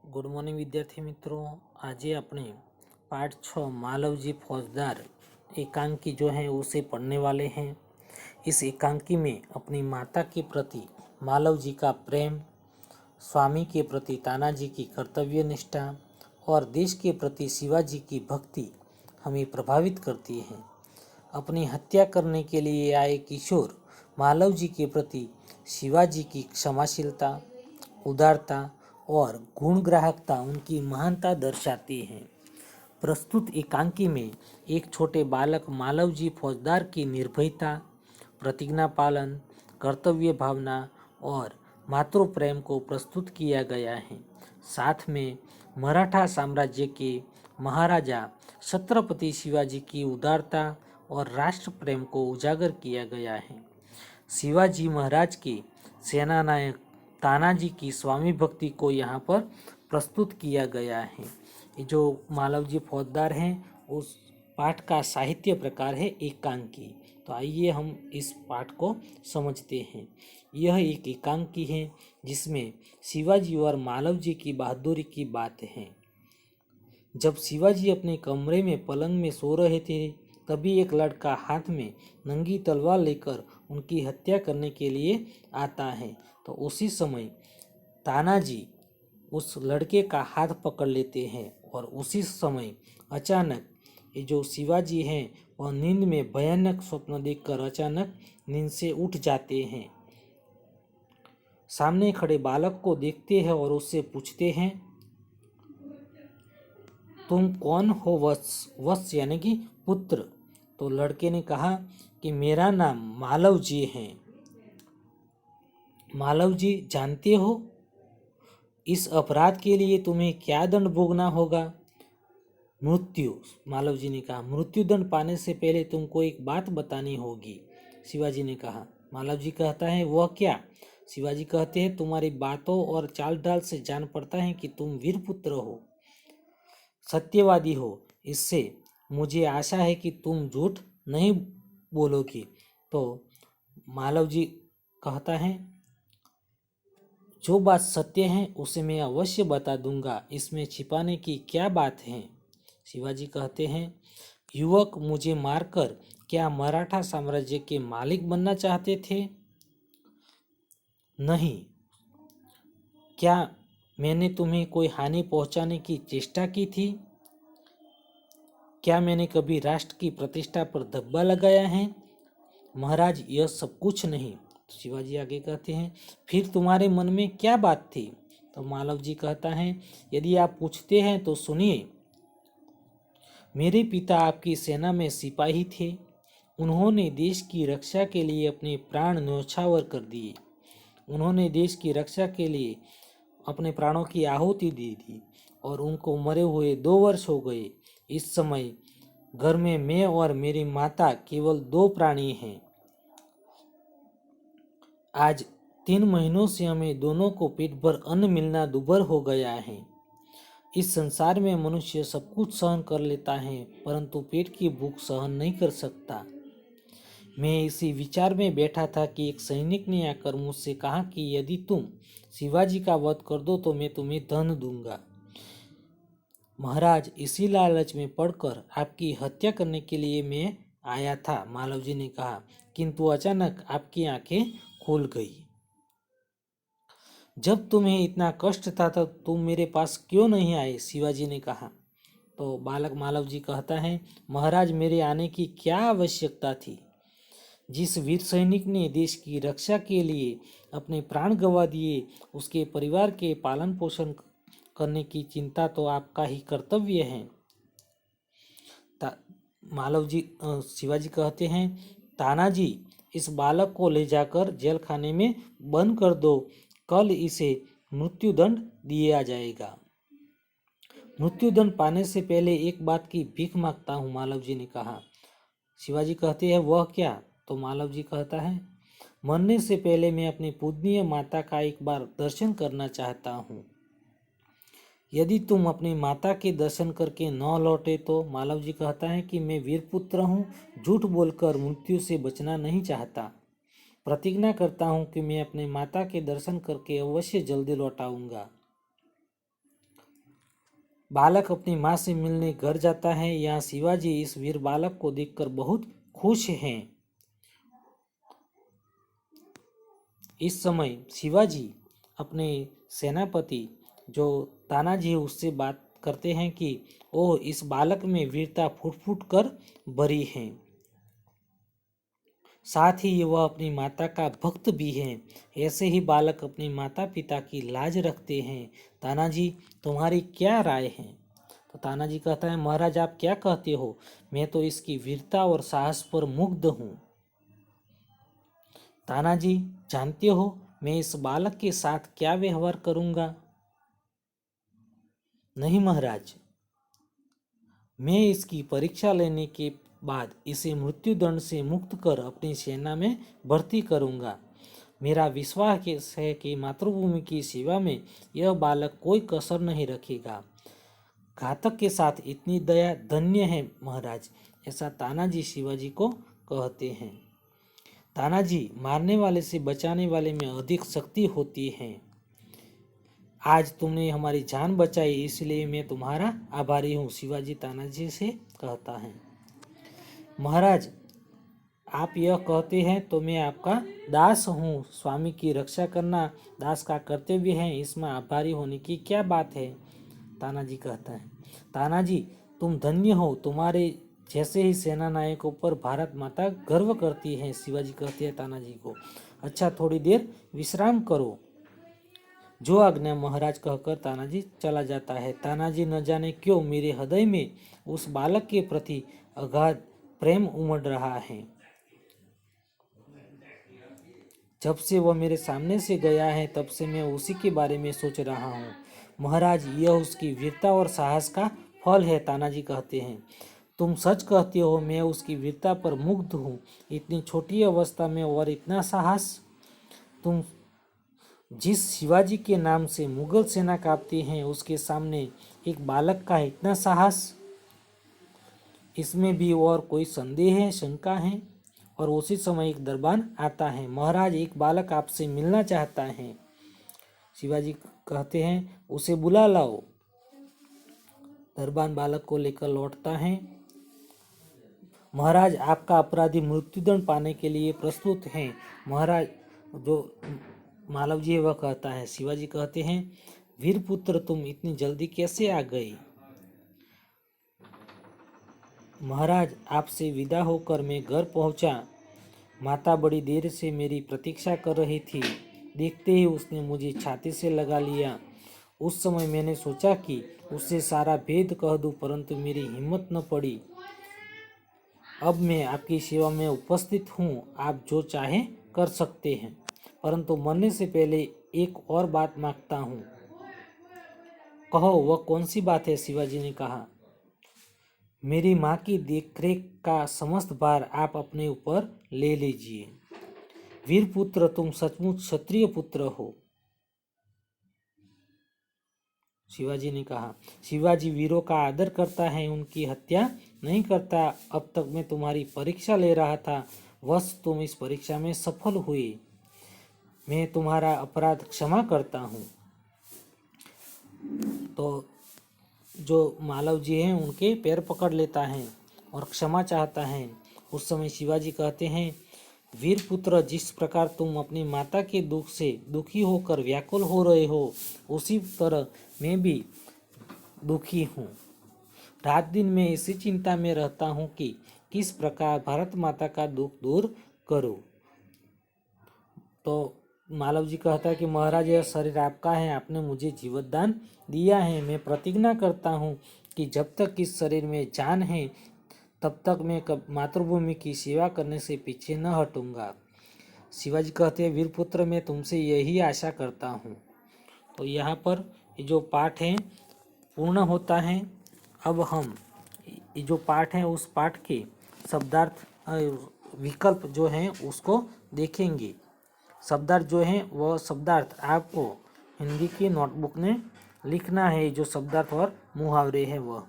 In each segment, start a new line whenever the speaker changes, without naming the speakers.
Good morning विद्यार्थी मित्रों। आज अपने पाठ 6 मालवजी फौजदार एकांकी जो है उसे पढ़ने वाले हैं। इस एकांकी में अपनी माता के प्रति मालवजी का प्रेम, स्वामी के प्रति तानाजी की कर्तव्य निष्ठा और देश के प्रति शिवाजी की भक्ति हमें प्रभावित करती है। अपनी हत्या करने के लिए आए किशोर मालवजी के प्रति शिवाजी की क्षमाशीलता, उदारता और गुणग्राहकता उनकी महानता दर्शाती है। प्रस्तुत एकांकी में एक छोटे बालक मालवजी फौजदार की निर्भयता, प्रतिज्ञा पालन, कर्तव्य भावना और मातृ प्रेम को प्रस्तुत किया गया है। साथ में मराठा साम्राज्य के महाराजा छत्रपति शिवाजी की उदारता और राष्ट्र प्रेम को उजागर किया गया है। शिवाजी महाराज के सेनानायक तानाजी की स्वामी भक्ति को यहाँ पर प्रस्तुत किया गया है। जो मालवजी फौजदार हैं उस पाठ का साहित्य प्रकार है एकांकी। तो आइए हम इस पाठ को समझते हैं। यह एक एकांकी है जिसमें शिवाजी और मालवजी की बहादुरी की बात है। जब शिवाजी अपने कमरे में पलंग में सो रहे थे तभी एक लड़का हाथ में नंगी तलवार लेकर उनकी हत्या करने के लिए आता है। तो उसी समय तानाजी उस लड़के का हाथ पकड़ लेते हैं और उसी समय अचानक ये जो शिवाजी हैं वह नींद में भयानक स्वप्न देखकर अचानक नींद से उठ जाते हैं। सामने खड़े बालक को देखते हैं और उससे पूछते हैं, तुम कौन हो वत्स यानी कि पुत्र। तो लड़के ने कहा कि मेरा नाम मालवजी है। मालवजी, जानते हो इस अपराध के लिए तुम्हें क्या दंड भोगना होगा? मृत्यु। मालवजी ने कहा, मृत्यु दंड पाने से पहले तुमको एक बात बतानी होगी। शिवाजी ने कहा। मालवजी कहता है, वह क्या? शिवाजी कहते हैं, तुम्हारी बातों और चाल ढाल से जान पड़ता है कि तुम वीर पुत्र हो, सत्यवादी हो। इससे मुझे आशा है कि तुम झूठ नहीं बोलोगी। तो मालवजी कहता है, जो बात सत्य है उसे मैं अवश्य बता दूंगा, इसमें छिपाने की क्या बात है? शिवाजी कहते हैं, युवक, मुझे मारकर क्या मराठा साम्राज्य के मालिक बनना चाहते थे? नहीं। क्या मैंने तुम्हें कोई हानि पहुंचाने की चेष्टा की थी? क्या मैंने कभी राष्ट्र की प्रतिष्ठा पर धब्बा लगाया है? महाराज, यह सब कुछ नहीं। तो शिवाजी आगे कहते हैं, फिर तुम्हारे मन में क्या बात थी? तो मालवजी कहता है, यदि आप पूछते हैं तो सुनिए। मेरे पिता आपकी सेना में सिपाही थे। उन्होंने देश की रक्षा के लिए अपने प्राण न्यौछावर कर दिए। उन्होंने देश की रक्षा के लिए अपने प्राणों की आहुति दी थी और उनको मरे हुए 2 वर्ष हो गए। इस समय घर में मैं और मेरी माता केवल 2 प्राणी हैं। आज 3 महीनों से हमें दोनों को पेट भर अन्न मिलना दुभर हो गया है। इस संसार में मनुष्य सब कुछ सहन कर लेता है परंतु पेट की भूख सहन नहीं कर सकता। मैं इसी विचार में बैठा था कि एक सैनिक ने आकर मुझसे कहा कि यदि तुम शिवाजी का वध कर दो तो मैं तुम्हें धन दूंगा। महाराज, इसी लालच में पड़कर आपकी हत्या करने के लिए मैं आया था, मालवजी ने कहा, किंतु अचानक आपकी आंखें खुल गई। जब तुम्हें इतना कष्ट था तो तुम मेरे पास क्यों नहीं आए? शिवाजी ने कहा। तो बालक मालवजी कहता है, महाराज, मेरे आने की क्या आवश्यकता थी? जिस वीर सैनिक ने देश की रक्षा के लिए अपने प्राण गंवा दिए उसके परिवार के पालन पोषण करने की चिंता तो आपका ही कर्तव्य है। शिवाजी कहते हैं, तानाजी, इस बालक को ले जाकर जेल खाने में बंद कर दो। कल इसे मृत्युदंड दिया जाएगा। मृत्युदंड पाने से पहले एक बात की भीख मांगता हूँ, मालवजी ने कहा। शिवाजी कहते हैं, वह क्या? तो मालवजी कहता है, मरने से पहले मैं अपनी पूजनीय माता का एक बार दर्शन करना चाहता हूँ। यदि तुम अपनी माता के दर्शन करके न लौटे तो? मालवजी कहता है कि मैं वीरपुत्र हूँ, झूठ बोलकर मृत्यु से बचना नहीं चाहता। प्रतिज्ञा करता हूँ कि मैं अपने माता के दर्शन करके अवश्य जल्दी लौट आऊंगा। बालक अपनी माँ से मिलने घर जाता है। यहाँ शिवाजी इस वीर बालक को देखकर बहुत खुश हैं। इस समय शिवाजी अपने सेनापति जो तानाजी उससे बात करते हैं कि ओह, इस बालक में वीरता फूट फूट कर भरी है, साथ ही वह अपनी माता का भक्त भी है। ऐसे ही बालक अपने माता पिता की लाज रखते हैं। तानाजी, तुम्हारी क्या राय है? तो तानाजी कहता है, महाराज आप क्या कहते हो? मैं तो इसकी वीरता और साहस पर मुग्ध हूँ। तानाजी, जानते हो मैं इस बालक के साथ क्या व्यवहार करूँगा? नहीं महाराज, मैं इसकी परीक्षा लेने के बाद इसे मृत्युदंड से मुक्त कर अपनी सेना में भर्ती करूँगा। मेरा विश्वास है कि मातृभूमि की सेवा में यह बालक कोई कसर नहीं रखेगा। घातक के साथ इतनी दया धन्य है महाराज, ऐसा तानाजी शिवाजी को कहते हैं। तानाजी, मारने वाले से बचाने वाले में अधिक शक्ति होती है। आज तुमने हमारी जान बचाई, इसलिए मैं तुम्हारा आभारी हूँ, शिवाजी तानाजी से कहता है। महाराज, आप यह कहते हैं तो मैं आपका दास हूँ। स्वामी की रक्षा करना दास का कर्तव्य है, इसमें आभारी होने की क्या बात है? तानाजी कहता है। तानाजी, तुम धन्य हो, तुम्हारे जैसे ही सेना नायकों पर भारत माता गर्व करती है, शिवाजी कहते हैं तानाजी को। अच्छा, थोड़ी देर विश्राम करो। जो आज्ञा महाराज कहकर तानाजी चला जाता है। तानाजी न जाने क्यों मेरे हृदय में उस बालक के प्रति अगाध प्रेम उमड़ रहा है। जब से वह मेरे सामने से गया है तब से मैं उसी के बारे में सोच रहा हूँ। महाराज, यह उसकी वीरता और साहस का फल है, तानाजी कहते हैं। तुम सच कहते हो, मैं उसकी वीरता पर मुग्ध हूँ। इतनी छोटी अवस्था में और इतना साहस। तुम जिस शिवाजी के नाम से मुगल सेना कांपती है, उसके सामने एक बालक का इतना साहस, इसमें भी और कोई संदेह है, शंका है? और उसी समय एक दरबान आता है। महाराज, एक बालक आपसे मिलना चाहता है। शिवाजी कहते हैं, उसे बुला लाओ। दरबान बालक को लेकर लौटता है। महाराज, आपका अपराधी मृत्युदंड पाने के लिए प्रस्तुत हैं। महाराज, जो मालवजी वह कहता है। शिवाजी कहते हैं, वीरपुत्र, तुम इतनी जल्दी कैसे आ गए? महाराज, आपसे विदा होकर मैं घर पहुंचा। माता बड़ी देर से मेरी प्रतीक्षा कर रही थी। देखते ही उसने मुझे छाती से लगा लिया। उस समय मैंने सोचा कि उससे सारा भेद कह दूं, परंतु मेरी हिम्मत न पड़ी। अब मैं आपकी सेवा में उपस्थित हूँ, आप जो चाहें कर सकते हैं, परंतु मरने से पहले एक और बात मांगता हूँ। कहो, वह कौन सी बात है? शिवाजी ने कहा। मेरी माँ की देखरेख का समस्त भार आप अपने ऊपर ले लीजिए। वीरपुत्र, तुम सचमुच क्षत्रिय पुत्र हो, शिवाजी ने कहा। शिवाजी वीरों का आदर करता है, उनकी हत्या नहीं करता। अब तक मैं तुम्हारी परीक्षा ले रहा था, बस तुम इस परीक्षा में सफल हुए। मैं तुम्हारा अपराध क्षमा करता हूँ। तो जो मालव जी हैं उनके पैर पकड़ लेता है और क्षमा चाहता है। उस समय शिवाजी कहते हैं, वीरपुत्र, जिस प्रकार तुम अपनी माता के दुख से दुखी होकर व्याकुल हो रहे हो, उसी तरह मैं भी दुखी हूँ। रात दिन मैं इसी चिंता में रहता हूँ कि किस प्रकार भारत माता का दुख दूर करूँ। तो मालव जी कहता है कि महाराज, यह शरीर आपका है, आपने मुझे जीवदान दिया है। मैं प्रतिज्ञा करता हूँ कि जब तक इस शरीर में जान है तब तक मैं मातृभूमि की सेवा करने से पीछे न हटूंगा। शिवाजी कहते हैं, वीरपुत्र, मैं तुमसे यही आशा करता हूँ। तो यहाँ पर जो पाठ है पूर्ण होता है। अब हम जो पाठ है उस पाठ के शब्दार्थ विकल्प जो हैं उसको देखेंगे। शब्दार्थ जो है वह शब्दार्थ आपको हिंदी की नोटबुक में लिखना है, जो शब्दार्थ और मुहावरे हैं वह।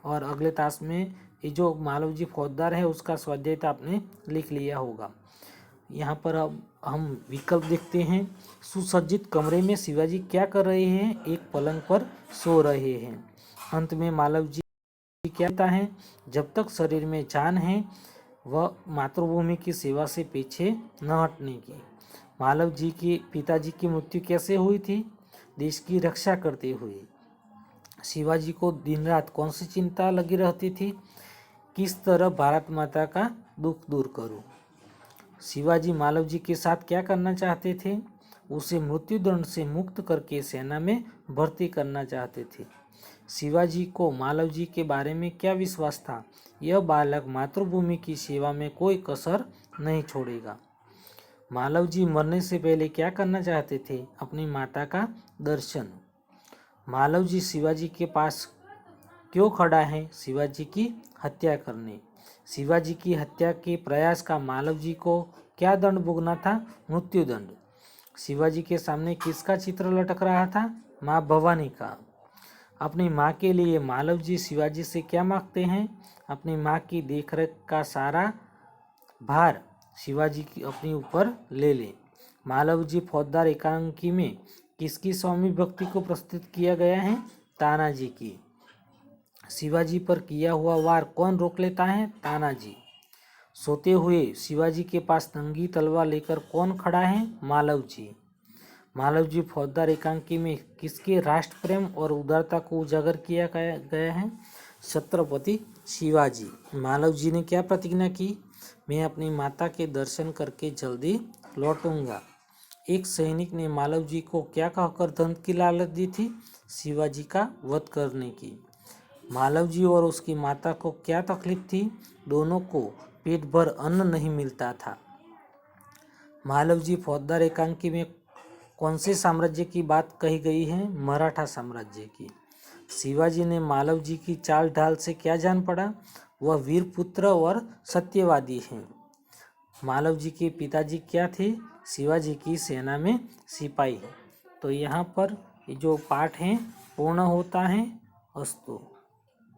और अगले तास में ये जो मालवजी फौजदार है उसका स्वाध्याय आपने लिख लिया होगा। यहाँ पर अब हम विकल्प देखते हैं। सुसज्जित कमरे में शिवाजी क्या कर रहे हैं? एक पलंग पर सो रहे हैं। अंत में मालव जी कहता है, जब तक शरीर में जान है वह मातृभूमि की सेवा से पीछे न हटने की। मालव जी के पिताजी की मृत्यु कैसे हुई थी? देश की रक्षा करते हुए। शिवाजी को दिन रात कौन सी चिंता लगी रहती थी? किस तरह भारत माता का दुख दूर करूं। शिवाजी मालव जी के साथ क्या करना चाहते थे? उसे मृत्युदंड से मुक्त करके सेना में भर्ती करना चाहते थे। शिवाजी को मालव जी के बारे में क्या विश्वास था? यह बालक मातृभूमि की सेवा में कोई कसर नहीं छोड़ेगा। मालव जी मरने से पहले क्या करना चाहते थे? अपनी माता का दर्शन। मालव जी शिवाजी के पास क्यों खड़ा है? शिवाजी की हत्या करने। शिवाजी की हत्या के प्रयास का मालव जी को क्या दंड भोगना था? मृत्युदंड। शिवाजी के सामने किसका चित्र लटक रहा था? माँ भवानी का। अपनी माँ के लिए मालव जी शिवाजी से क्या मांगते हैं? अपनी माँ की देखरेख का सारा भार शिवाजी की अपने ऊपर ले ले। मालव जी फौजदार एकांकी में किसकी स्वामी भक्ति को प्रस्तुत किया गया है? तानाजी की। शिवाजी पर किया हुआ वार कौन रोक लेता है? तानाजी। सोते हुए शिवाजी के पास नंगी तलवार लेकर कौन खड़ा है? मालव जी। मालव जी फौजदार एकांकी में किसके राष्ट्र प्रेम और उदारता को उजागर किया गया है? छत्रपति शिवाजी। मालव जी ने क्या प्रतिज्ञा की? मैं अपनी माता के दर्शन करके जल्दी लौटूंगा। एक सैनिक ने मालव जी को क्या कहकर धन की लालच दी थी? शिवाजी का वध करने की। मालव जी और उसकी माता को क्या तकलीफ थी? दोनों को पेट भर अन्न नहीं मिलता था। मालव जी फौजदार एकांकी में कौन से साम्राज्य की बात कही गई है? मराठा साम्राज्य की। शिवाजी ने मालव जी की चाल ढाल से क्या जान पड़ा? वह वीर पुत्र और सत्यवादी हैं। मालव जी के पिताजी क्या थे? शिवाजी की सेना में सिपाही। तो यहाँ पर जो पाठ है पूर्ण होता है। अस्तु।